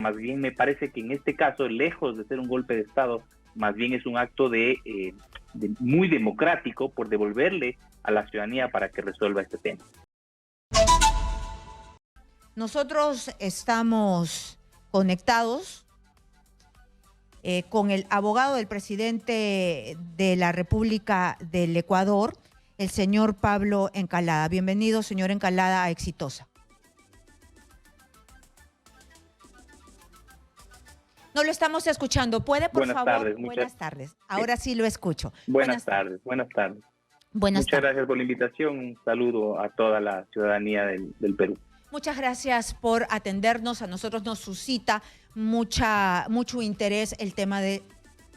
Más bien me parece que en este caso, lejos de ser un golpe de Estado, más bien es un acto muy democrático por devolverle a la ciudadanía para que resuelva este tema. Nosotros estamos conectados con el abogado del presidente de la República del Ecuador, el señor Pablo Encalada. Bienvenido, señor Encalada, a Exitosa. No lo estamos escuchando. ¿Puede, por favor? Tardes, Buenas tardes. Ahora sí lo escucho. Buenas tardes. Muchas gracias por la invitación. Un saludo a toda la ciudadanía del Perú. Muchas gracias por atendernos. A nosotros nos suscita mucho interés el tema de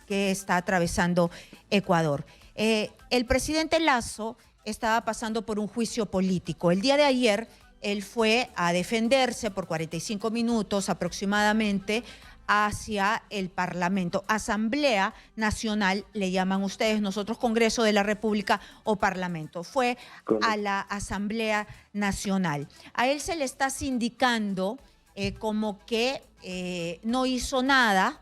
que está atravesando Ecuador. El presidente Lasso estaba pasando por un juicio político. El día de ayer él fue a defenderse por 45 minutos aproximadamente hacia el Parlamento. Asamblea Nacional le llaman ustedes, nosotros Congreso de la República o Parlamento. Fue a la Asamblea Nacional. A él se le está sindicando como que no hizo nada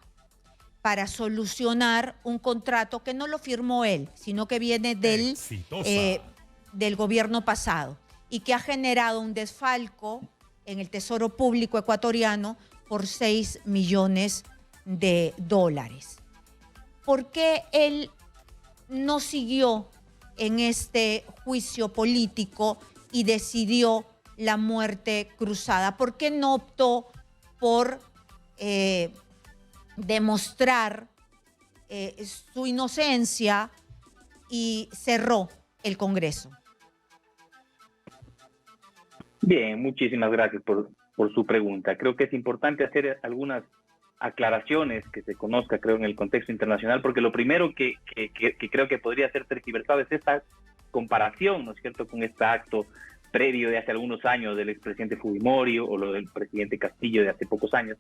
para solucionar un contrato que no lo firmó él, sino que viene del gobierno pasado y que ha generado un desfalco en el Tesoro Público ecuatoriano por 6 millones de dólares. ¿Por qué él no siguió en este juicio político y decidió la muerte cruzada? ¿Por qué no optó por demostrar su inocencia y cerró el Congreso? Bien, muchísimas gracias por su pregunta. Creo que es importante hacer algunas aclaraciones que se conozca, creo, en el contexto internacional, porque lo primero que creo que podría ser tergiversado es esta comparación, ¿no es cierto?, con este acto previo de hace algunos años del expresidente Fujimori o lo del presidente Castillo de hace pocos años,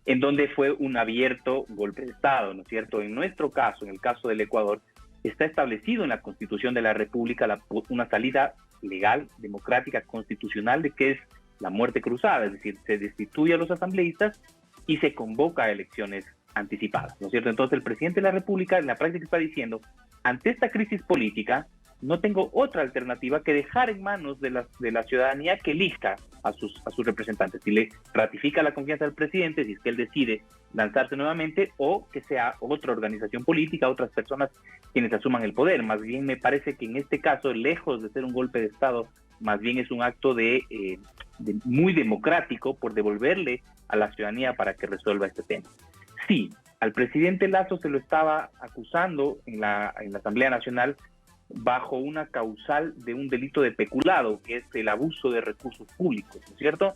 en donde fue un abierto golpe de Estado, ¿no es cierto? En nuestro caso, en el caso del Ecuador, está establecido en la Constitución de la República una salida legal, democrática, constitucional de que es la muerte cruzada, es decir, se destituye a los asambleístas y se convoca a elecciones anticipadas, ¿no es cierto? Entonces el presidente de la República en la práctica está diciendo, ante esta crisis política, no tengo otra alternativa que dejar en manos de la ciudadanía que elija a sus representantes, si le ratifica la confianza del presidente, si es que él decide lanzarse nuevamente, o que sea otra organización política, otras personas quienes asuman el poder. Más bien me parece que en este caso, lejos de ser un golpe de Estado, más bien es un acto muy democrático por devolverle a la ciudadanía para que resuelva este tema. Sí, al presidente Lasso se lo estaba acusando en la Asamblea Nacional bajo una causal de un delito de peculado, que es el abuso de recursos públicos, ¿no es cierto?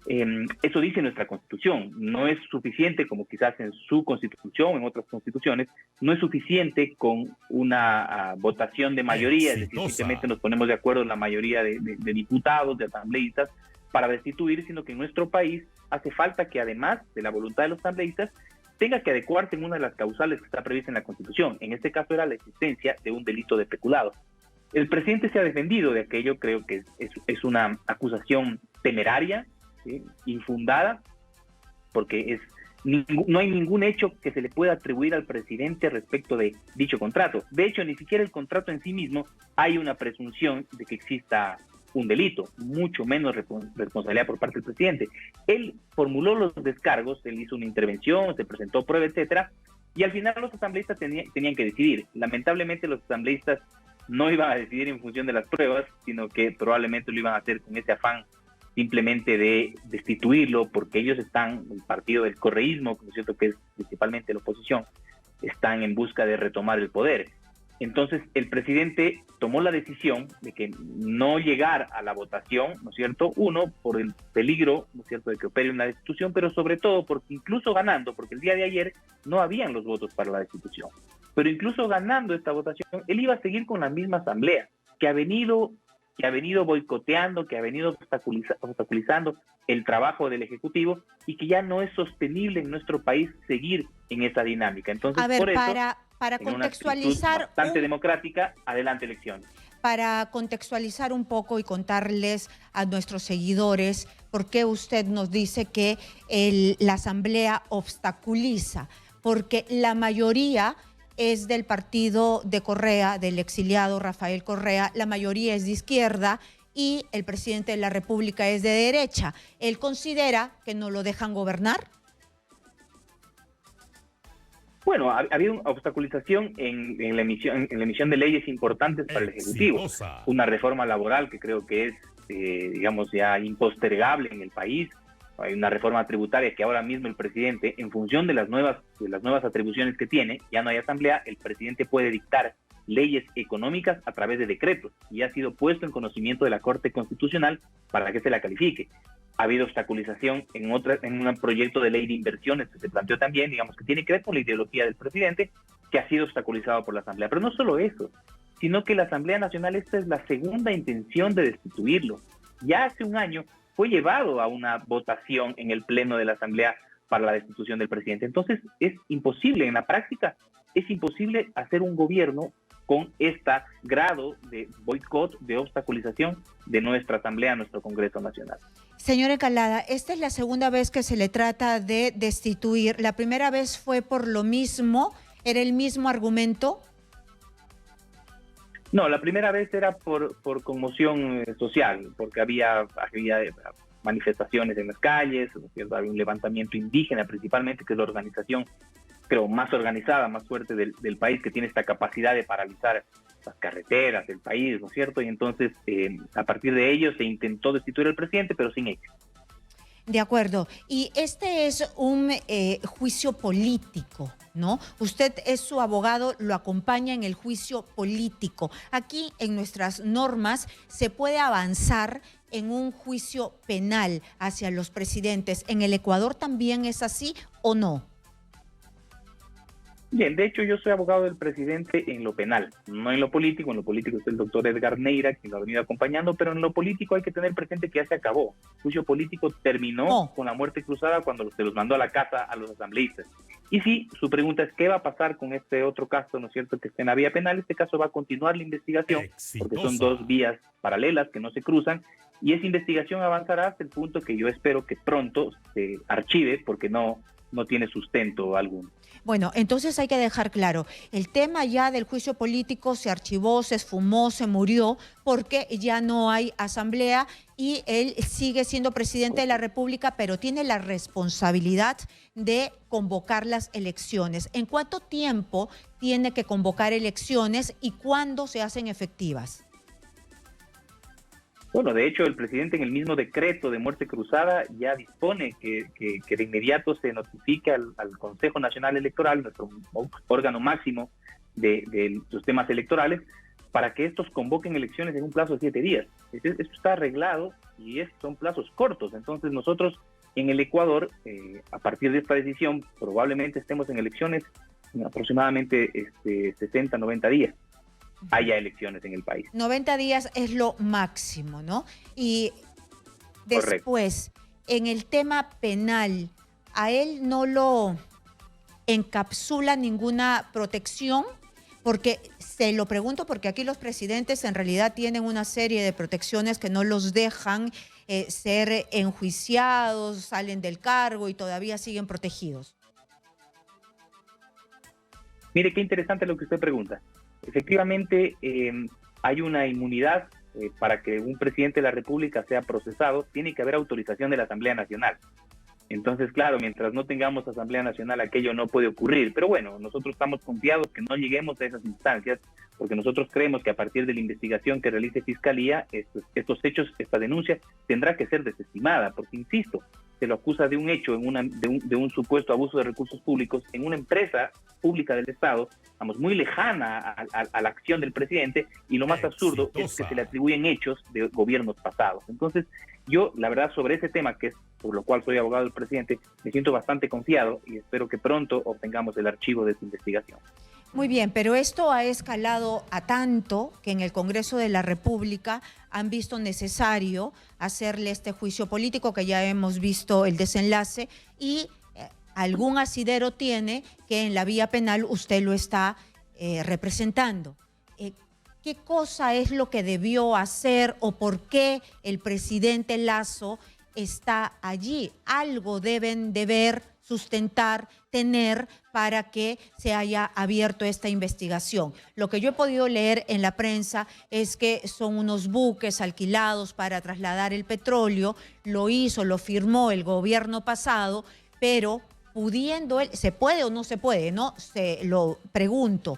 Eso dice nuestra Constitución. No es suficiente, como quizás en su Constitución, en otras constituciones, no es suficiente con una votación de mayoría, es decir, simplemente nos ponemos de acuerdo en la mayoría de diputados, de asambleístas, para destituir, sino que en nuestro país hace falta que, además de la voluntad de los asambleístas, tenga que adecuarse en una de las causales que está prevista en la Constitución. En este caso era la existencia de un delito de peculado. El presidente se ha defendido de aquello, creo que es una acusación temeraria, ¿sí?, infundada, porque no hay ningún hecho que se le pueda atribuir al presidente respecto de dicho contrato. De hecho, ni siquiera el contrato en sí mismo hay una presunción de que exista un delito, mucho menos responsabilidad por parte del presidente. Él formuló los descargos, él hizo una intervención, se presentó prueba, etcétera, y al final los asambleístas tenían que decidir. Lamentablemente los asambleístas no iban a decidir en función de las pruebas, sino que probablemente lo iban a hacer con ese afán simplemente de destituirlo, porque ellos están, el partido del correísmo, ¿no es cierto?, que es principalmente la oposición, están en busca de retomar el poder. Entonces el presidente tomó la decisión de que no llegar a la votación, ¿no es cierto?, uno, por el peligro, ¿no es cierto?, de que opere una destitución, pero sobre todo porque incluso ganando, porque el día de ayer no habían los votos para la destitución, pero incluso ganando esta votación, él iba a seguir con la misma asamblea, que ha venido boicoteando, que ha venido obstaculizando el trabajo del Ejecutivo y que ya no es sostenible en nuestro país seguir en esa dinámica. Entonces, a ver, por eso, para contextualizar, bastante democrática, adelante elecciones. para contextualizar un poco y contarles a nuestros seguidores por qué usted nos dice que la Asamblea obstaculiza, porque la mayoría es del partido de Correa, del exiliado Rafael Correa, la mayoría es de izquierda y el presidente de la República es de derecha. ¿Él considera que no lo dejan gobernar? Bueno, ha habido una obstaculización en la emisión de leyes importantes para el Ejecutivo. Una reforma laboral que creo que es, digamos, ya impostergable en el país. Hay una reforma tributaria que ahora mismo el presidente, en función de las nuevas atribuciones que tiene, ya no hay asamblea, el presidente puede dictar leyes económicas a través de decretos y ha sido puesto en conocimiento de la Corte Constitucional para que se la califique. Ha habido obstaculización en un proyecto de ley de inversiones que se planteó también, digamos, que tiene que ver con la ideología del presidente, que ha sido obstaculizado por la Asamblea. Pero no solo eso, sino que la Asamblea Nacional, esta es la segunda intención de destituirlo. Ya hace un año fue llevado a una votación en el Pleno de la Asamblea para la destitución del presidente. Entonces es imposible, en la práctica, es imposible hacer un gobierno con este grado de boicot, de obstaculización de nuestra Asamblea, nuestro Congreso Nacional. Señor Encalada, esta es la segunda vez que se le trata de destituir. ¿La primera vez fue por lo mismo? ¿Era el mismo argumento? No, la primera vez era por conmoción social, porque había manifestaciones en las calles, había un levantamiento indígena principalmente, que es la organización, creo, más organizada, más fuerte del país, que tiene esta capacidad de paralizar las carreteras del país, ¿no es cierto? Y entonces, a partir de ello, se intentó destituir al presidente, pero sin éxito. De acuerdo. Y este es un juicio político, ¿no? Usted es su abogado, lo acompaña en el juicio político. Aquí, en nuestras normas, se puede avanzar en un juicio penal hacia los presidentes. ¿En el Ecuador también es así o no? Bien, de hecho yo soy abogado del presidente en lo penal, no en lo político. En lo político es el doctor Edgar Neira, quien lo ha venido acompañando, pero en lo político hay que tener presente que ya se acabó. El juicio político terminó con la muerte cruzada cuando se los mandó a la casa a los asambleístas. Y sí, su pregunta es ¿qué va a pasar con este otro caso, no es cierto, que está en la vía penal? Este caso va a continuar la investigación, porque son dos vías paralelas que no se cruzan, y esa investigación avanzará hasta el punto que yo espero que pronto se archive, porque no tiene sustento alguno. Bueno, entonces hay que dejar claro, el tema ya del juicio político se archivó, se esfumó, se murió, porque ya no hay asamblea y él sigue siendo presidente de la República, pero tiene la responsabilidad de convocar las elecciones. ¿En cuánto tiempo tiene que convocar elecciones y cuándo se hacen efectivas? Bueno, de hecho, el presidente en el mismo decreto de muerte cruzada ya dispone que de inmediato se notifique al Consejo Nacional Electoral, nuestro órgano máximo de los temas electorales, para que estos convoquen elecciones en un plazo de 7 días. Esto está arreglado y son plazos cortos. Entonces nosotros en el Ecuador, a partir de esta decisión, probablemente estemos en elecciones en aproximadamente 60, 90 días. Haya elecciones en el país. 90 días es lo máximo, ¿no? Y después, en el tema penal, ¿a él no lo encapsula ninguna protección? Porque se lo pregunto porque aquí los presidentes en realidad tienen una serie de protecciones que no los dejan ser enjuiciados, salen del cargo y todavía siguen protegidos. Mire, qué interesante lo que usted pregunta. Efectivamente, hay una inmunidad para que un presidente de la República sea procesado. Tiene que haber autorización de la Asamblea Nacional. Entonces, claro, mientras no tengamos Asamblea Nacional, aquello no puede ocurrir. Pero bueno, nosotros estamos confiados que no lleguemos a esas instancias, porque nosotros creemos que a partir de la investigación que realice Fiscalía, estos hechos, esta denuncia, tendrá que ser desestimada, porque, insisto, se lo acusa de un hecho, de un supuesto abuso de recursos públicos en una empresa pública del Estado, vamos, muy lejana a la acción del presidente, y lo más absurdo es que se le atribuyen hechos de gobiernos pasados. Entonces, yo, la verdad, sobre ese tema, que es por lo cual soy abogado del presidente, me siento bastante confiado y espero que pronto obtengamos el archivo de esta investigación. Muy bien, pero esto ha escalado a tanto que en el Congreso de la República han visto necesario hacerle este juicio político, que ya hemos visto el desenlace, y algún asidero tiene que en la vía penal usted lo está representando. ¿qué cosa es lo que debió hacer o por qué el presidente Lasso está allí? Algo deben de ver, sustentar, tener para que se haya abierto esta investigación. Lo que yo he podido leer en la prensa es que son unos buques alquilados para trasladar el petróleo, lo firmó el gobierno pasado, pero pudiendo él, ¿se puede o no se puede? No, se lo pregunto.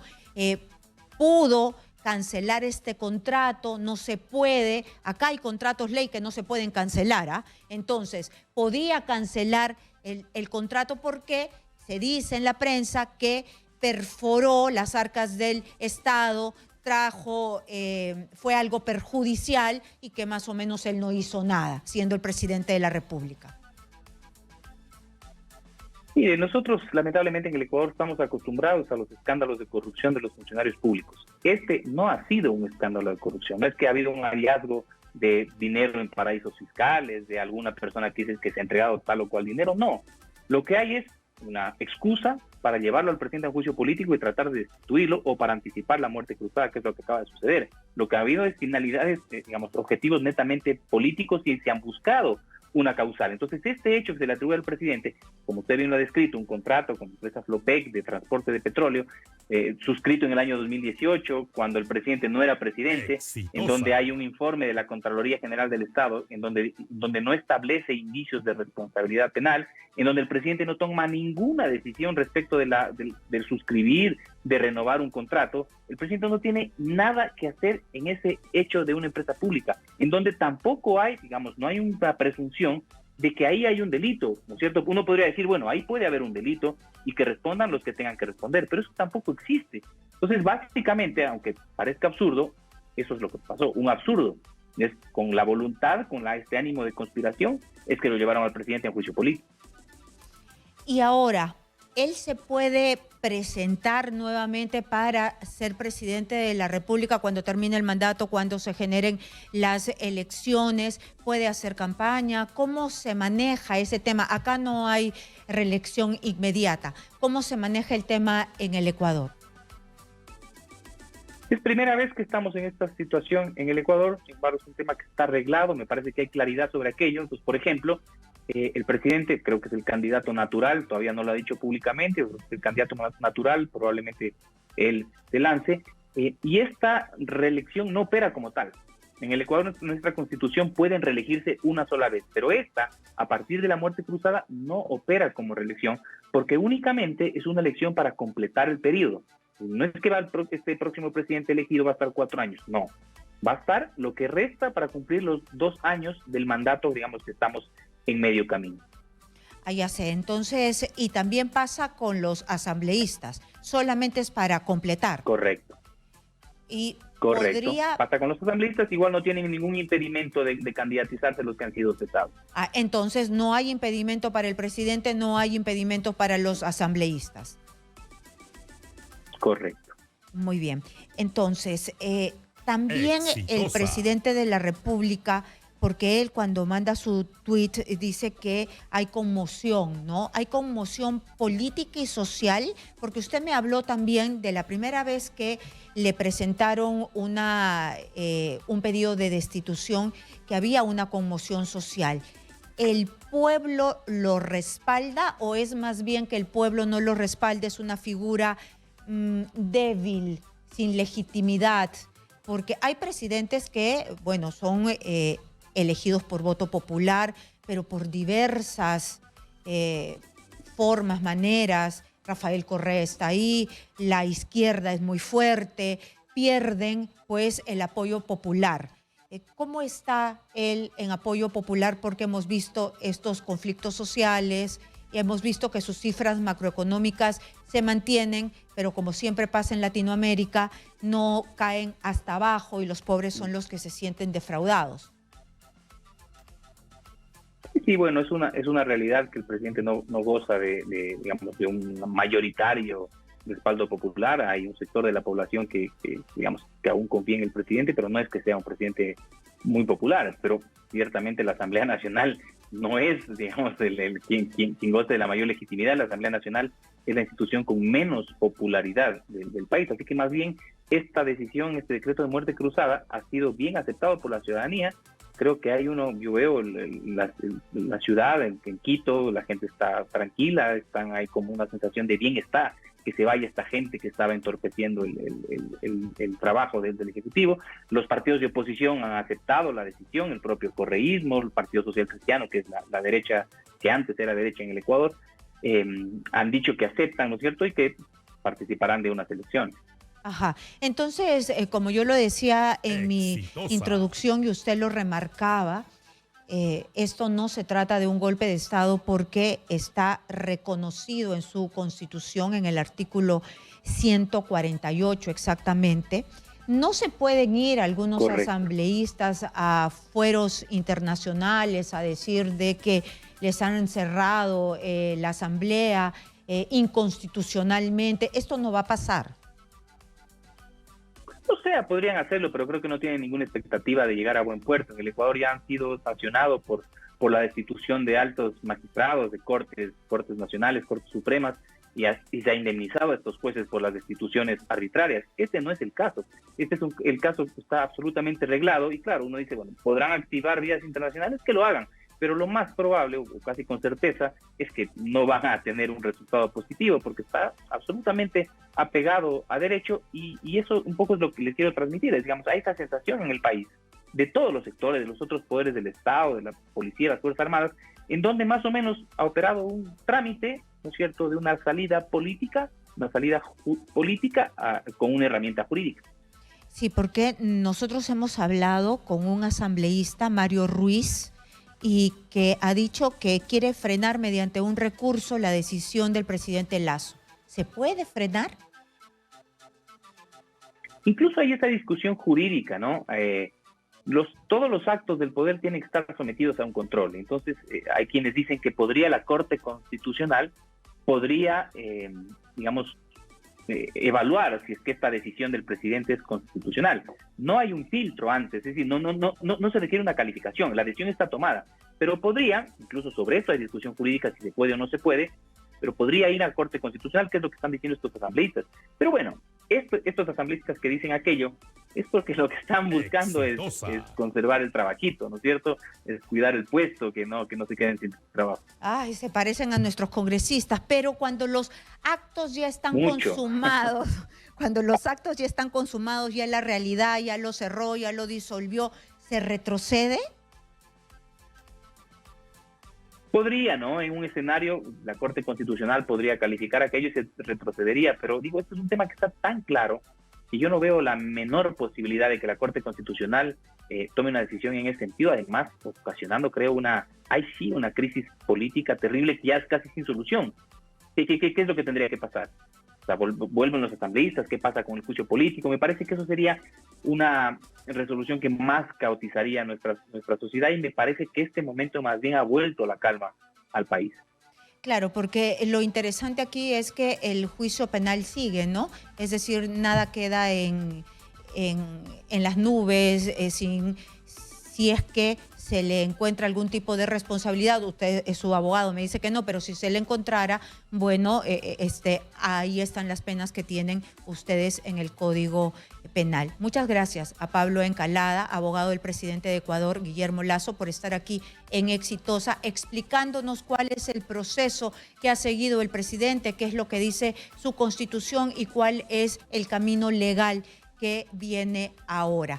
¿Pudo cancelar este contrato? No se puede. Acá hay contratos ley que no se pueden cancelar, ¿ah? Entonces, podía cancelar el contrato porque se dice en la prensa que perforó las arcas del Estado, fue algo perjudicial y que más o menos él no hizo nada, siendo el presidente de la República. Mire, nosotros lamentablemente en el Ecuador estamos acostumbrados a los escándalos de corrupción de los funcionarios públicos. Este no ha sido un escándalo de corrupción, no es que ha habido un hallazgo de dinero en paraísos fiscales, de alguna persona que dice que se ha entregado tal o cual dinero, no. Lo que hay es una excusa para llevarlo al presidente a juicio político y tratar de destituirlo o para anticipar la muerte cruzada, que es lo que acaba de suceder. Lo que ha habido es finalidades, objetivos netamente políticos y se han buscado una causal. Entonces, este hecho que se le atribuye al presidente, como usted bien lo ha descrito, un contrato con la empresa Flopec de transporte de petróleo, suscrito en el año 2018, cuando el presidente no era presidente, exitosa, en donde hay un informe de la Contraloría General del Estado, en donde no establece indicios de responsabilidad penal, en donde el presidente no toma ninguna decisión respecto del suscribir, de renovar un contrato. El presidente no tiene nada que hacer en ese hecho de una empresa pública, en donde tampoco hay, no hay una presunción de que ahí hay un delito, ¿no es cierto? Uno podría decir, bueno, ahí puede haber un delito y que respondan los que tengan que responder, pero eso tampoco existe. Entonces, básicamente, aunque parezca absurdo, eso es lo que pasó, un absurdo. Es con la voluntad, con este ánimo de conspiración, es que lo llevaron al presidente a juicio político. Y ahora, ¿él se puede presentar nuevamente para ser presidente de la República cuando termine el mandato, cuando se generen las elecciones? ¿Puede hacer campaña? ¿Cómo se maneja ese tema? Acá no hay reelección inmediata. ¿Cómo se maneja el tema en el Ecuador? Es primera vez que estamos en esta situación en el Ecuador, sin embargo es un tema que está arreglado, me parece que hay claridad sobre aquello. Entonces, por ejemplo, el presidente creo que es el candidato natural, todavía no lo ha dicho públicamente, el candidato natural, probablemente él se lance, y esta reelección no opera como tal. En el Ecuador, nuestra constitución pueden reelegirse una sola vez, pero esta, a partir de la muerte cruzada, no opera como reelección, porque únicamente es una elección para completar el periodo. No es que este próximo presidente elegido va a estar 4 años, no. Va a estar lo que resta para cumplir los 2 años del mandato, que estamos en medio camino. Ya sé, entonces, y también pasa con los asambleístas, solamente es para completar. Correcto. Y correcto. Pasa con los asambleístas, igual no tienen ningún impedimento de candidatizarse los que han sido cesados. Entonces, no hay impedimento para el presidente, no hay impedimento para los asambleístas. Correcto. Muy bien. Entonces, también el presidente de la República, porque él cuando manda su tweet dice que hay conmoción, ¿no? Hay conmoción política y social, porque usted me habló también de la primera vez que le presentaron un pedido de destitución, que había una conmoción social. ¿El pueblo lo respalda o es más bien que el pueblo no lo respalda, es una figura débil, sin legitimidad? Porque hay presidentes que, bueno, son elegidos por voto popular, pero por diversas formas, maneras. Rafael Correa está ahí, la izquierda es muy fuerte, pierden pues el apoyo popular. ¿Cómo está él en apoyo popular? Porque hemos visto estos conflictos sociales y hemos visto que sus cifras macroeconómicas se mantienen, pero como siempre pasa en Latinoamérica, no caen hasta abajo y los pobres son los que se sienten defraudados. Sí, bueno, es una realidad que el presidente no goza de un mayoritario respaldo popular. Hay un sector de la población que aún confía en el presidente, pero no es que sea un presidente muy popular. Pero ciertamente la Asamblea Nacional no es, quien goza de la mayor legitimidad. La Asamblea Nacional es la institución con menos popularidad del país. Así que más bien esta decisión, este decreto de muerte cruzada, ha sido bien aceptado por la ciudadanía. Creo que hay yo veo la ciudad en Quito, la gente está tranquila, hay como una sensación de bienestar, que se vaya esta gente que estaba entorpeciendo el trabajo del Ejecutivo. Los partidos de oposición han aceptado la decisión, el propio correísmo, el Partido Social Cristiano, que es la derecha, que antes era derecha en el Ecuador, han dicho que aceptan, ¿no es cierto?, y que participarán de unas elecciones. Ajá. Entonces, como yo lo decía en mi introducción y usted lo remarcaba, esto no se trata de un golpe de Estado porque está reconocido en su Constitución, en el artículo 148 exactamente. No se pueden ir algunos Correcto. asambleístas a fueros internacionales a decir de que les han encerrado la asamblea inconstitucionalmente. Esto no va a pasar. O sea, podrían hacerlo, pero creo que no tienen ninguna expectativa de llegar a buen puerto. En el Ecuador ya han sido sancionados por la destitución de altos magistrados, de cortes nacionales, cortes supremas, y se ha indemnizado a estos jueces por las destituciones arbitrarias. Este no es el caso. Este es el caso que está absolutamente reglado, y claro, uno dice, bueno, podrán activar vías internacionales, que lo hagan, pero lo más probable, o casi con certeza, es que no van a tener un resultado positivo, porque está absolutamente apegado a derecho, y eso un poco es lo que les quiero transmitir. Digamos, hay esta sensación en el país, de todos los sectores, de los otros poderes del Estado, de la policía, de las Fuerzas Armadas, en donde más o menos ha operado un trámite, ¿no es cierto?, de una salida política, con una herramienta jurídica. Sí, porque nosotros hemos hablado con un asambleísta, Mario Ruiz, y que ha dicho que quiere frenar mediante un recurso la decisión del presidente Lasso. ¿Se puede frenar? Incluso hay esa discusión jurídica, ¿no? Todos los actos del poder tienen que estar sometidos a un control. Entonces, hay quienes dicen que la Corte Constitucional podría, evaluar si es que esta decisión del presidente es constitucional. No hay un filtro antes, es decir, no se requiere una calificación, la decisión está tomada, pero podría, incluso sobre esto hay discusión jurídica si se puede o no se puede, pero podría ir a la Corte Constitucional, que es lo que están diciendo estos asambleístas. Pero bueno, estos asambleístas que dicen aquello es porque lo que están buscando es conservar el trabajito, ¿no es cierto? Es cuidar el puesto, que no se queden sin trabajo. Ay, se parecen a nuestros congresistas, pero cuando los actos ya están consumados, cuando los actos ya están consumados, ya la realidad ya lo cerró, ya lo disolvió, ¿se retrocede? Podría, ¿no? En un escenario, la Corte Constitucional podría calificar aquello y se retrocedería, pero digo, esto es un tema que está tan claro que yo no veo la menor posibilidad de que la Corte Constitucional tome una decisión en ese sentido, además ocasionando, creo, una crisis política terrible que ya es casi sin solución. ¿Qué es lo que tendría que pasar? O sea, vuelven los asambleístas, ¿qué pasa con el juicio político? Me parece que eso sería una resolución que más caotizaría nuestra sociedad, y me parece que este momento más bien ha vuelto la calma al país. Claro, porque lo interesante aquí es que el juicio penal sigue, ¿no? Es decir, nada queda en las nubes, si es que se le encuentra algún tipo de responsabilidad. Usted es su abogado, me dice que no, pero si se le encontrara, bueno, ahí están las penas que tienen ustedes en el Código Penal. Muchas gracias a Pablo Encalada, abogado del presidente de Ecuador, Guillermo Lasso, por estar aquí en Exitosa, explicándonos cuál es el proceso que ha seguido el presidente, qué es lo que dice su Constitución y cuál es el camino legal que viene ahora.